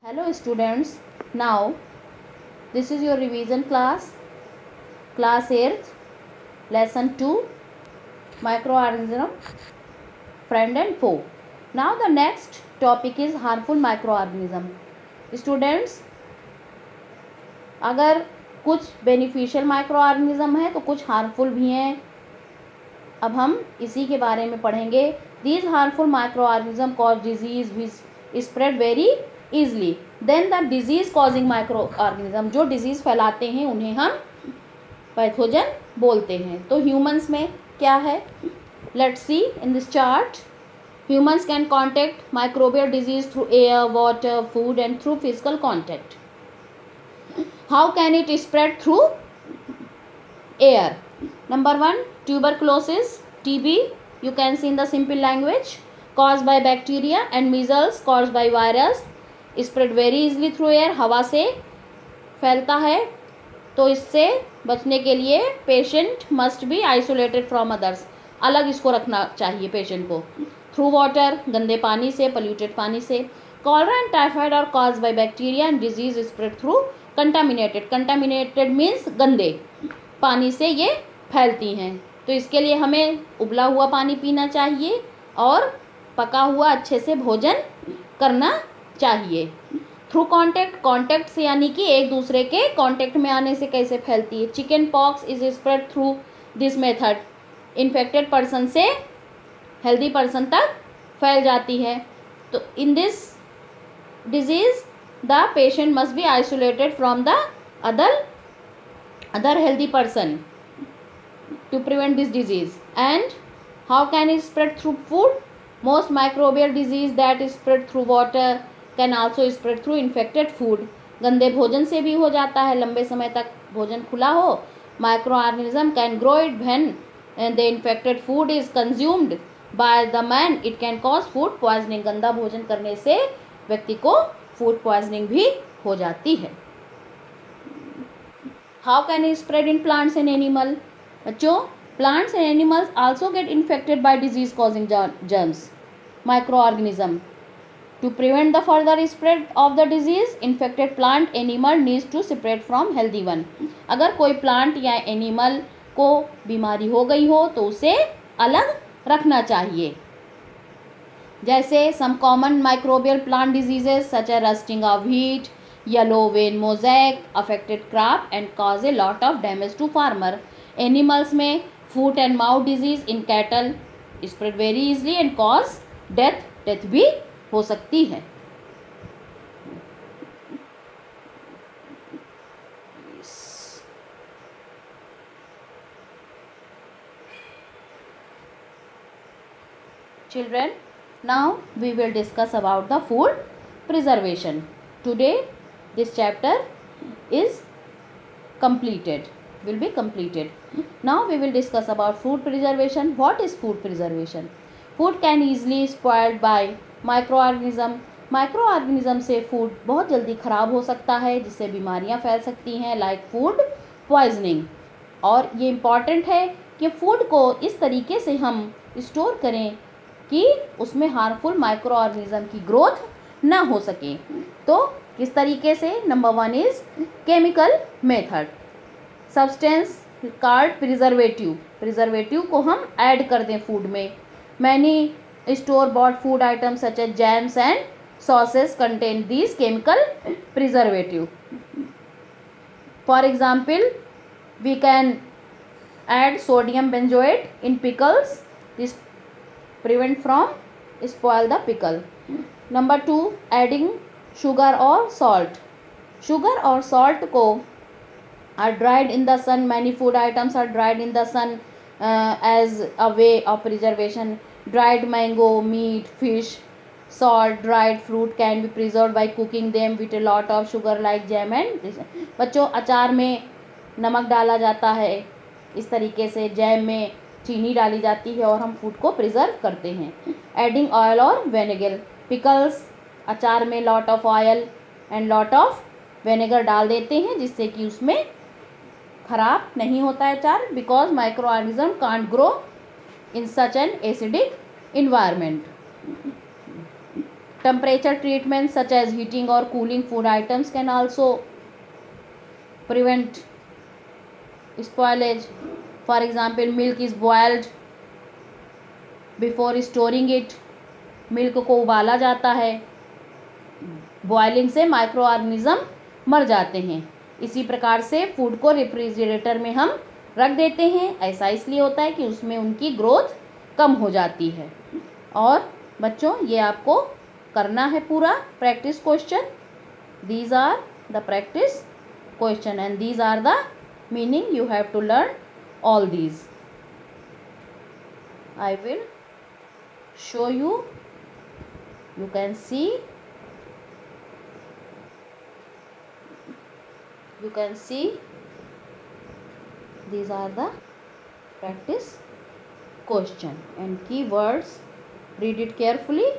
Hello students, now this is your revision class 8th, lesson 2, microorganism, friend and foe. Now the next topic is harmful microorganism. Students, अगर कुछ beneficial microorganism है तो कुछ harmful भी हैं. अब हम इसी के बारे में पढ़ेंगे. These harmful microorganism cause disease which spread very easily. Then the disease causing microorganism, जो डिजीज फैलाते हैं उन्हें हम पैथोजन बोलते हैं. तो ह्यूमंस में क्या है? Let's see in this chart. Humans can contact microbial disease through air, water, food and through physical contact. How can it spread through air? Number 1, tuberculosis, TB, you can see in the simple language, caused by bacteria, and measles caused by virus, spread very easily through air. हवा से फैलता है. तो इससे बचने के लिए patient must be isolated from others, अलग इसको रखना चाहिए पेशेंट को. थ्रू वाटर, गंदे पानी से, पोल्यूटेड पानी से. Cholera and typhoid are caused by bacteria and disease spread through contaminated. Contaminated means गंदे पानी से ये फैलती हैं. तो इसके लिए हमें उबला हुआ पानी पीना चाहिए और पका हुआ अच्छे से भोजन करना चाहिए. थ्रू कॉन्टैक्ट, कॉन्टैक्ट से यानी कि एक दूसरे के कॉन्टैक्ट में आने से कैसे फैलती है. Chicken pox is spread through this method. Infected person से हेल्दी पर्सन तक फैल जाती है. तो in this disease the patient must be isolated from the other healthy person to prevent this disease. And how can it spread through food? Most microbial disease that is spread through water can also spread through infected food. गंदे भोजन से भी हो जाता है. लंबे समय तक भोजन खुला हो, microorganism can grow it when the infected food is consumed by the man. It can cause food poisoning. गंदा भोजन करने से व्यक्ति को फूड पॉइजनिंग भी हो जाती है. How can it spread in plants and animal? बच्चों, plants and animals also get infected by disease causing germs, microorganism. To prevent the further spread of the disease, infected plant animal needs to separate from healthy one. अगर कोई plant या animal को बीमारी हो गई हो तो उसे अलग रखना चाहिए. जैसे some common microbial plant diseases such as rusting of wheat, yellow vein mosaic affected crop and cause a lot of damage to farmer. Animals में foot and mouth disease in cattle spread very easily and cause death भी हो सकती है. Children, now we will discuss about the food preservation. Today this chapter is will be completed. Now we will discuss about food preservation. What is food preservation? Food can easily spoiled by microorganism. Microorganism से food बहुत जल्दी ख़राब हो सकता है जिससे बीमारियां फैल सकती हैं, लाइक फूड पॉइजनिंग. और ये इम्पॉर्टेंट है कि फूड को इस तरीके से हम स्टोर करें कि उसमें हार्मफुल माइक्रोऑर्गेनिज्म की ग्रोथ ना हो सके. तो किस तरीके से? Number 1 is chemical method. Substance called preservative को हम ऐड कर दें फूड में. Many store bought food items such as jams and sauces contain these chemical preservative. For example, we can add sodium benzoate in pickles. This prevent from spoil the pickle. Number 2, adding sugar or salt. Sugar or salt को are dried in the sun. Many food items are dried in the sun as a way of preservation. Dried mango, meat, fish, salt, dried fruit can be preserved by cooking them with a lot of sugar like jam and. बच्चों, अचार में नमक डाला जाता है. इस तरीके से जैम में चीनी डाली जाती है और हम फूड को प्रिजर्व करते हैं. एडिंग ऑयल और वेनेगर. पिकल्स, अचार में lot of oil and lot of vinegar डाल देते हैं जिससे कि उसमें खराब नहीं होता है अचार, because microorganism can't grow in such an acidic environment. temperature treatments such as heating or cooling food items can also prevent spoilage. For example, milk is boiled before storing it. Milk को उबाला जाता है, boiling से micro organism मर जाते हैं. इसी प्रकार से फूड को रेफ्रिजरेटर में हम रख देते हैं. ऐसा इसलिए होता है कि उसमें उनकी ग्रोथ कम हो जाती है. और बच्चों ये आपको करना है पूरा practice question. These are the practice question and these are the meaning. You have to learn all these. I will show you. You can see, these are the practice question and keywords. Read it carefully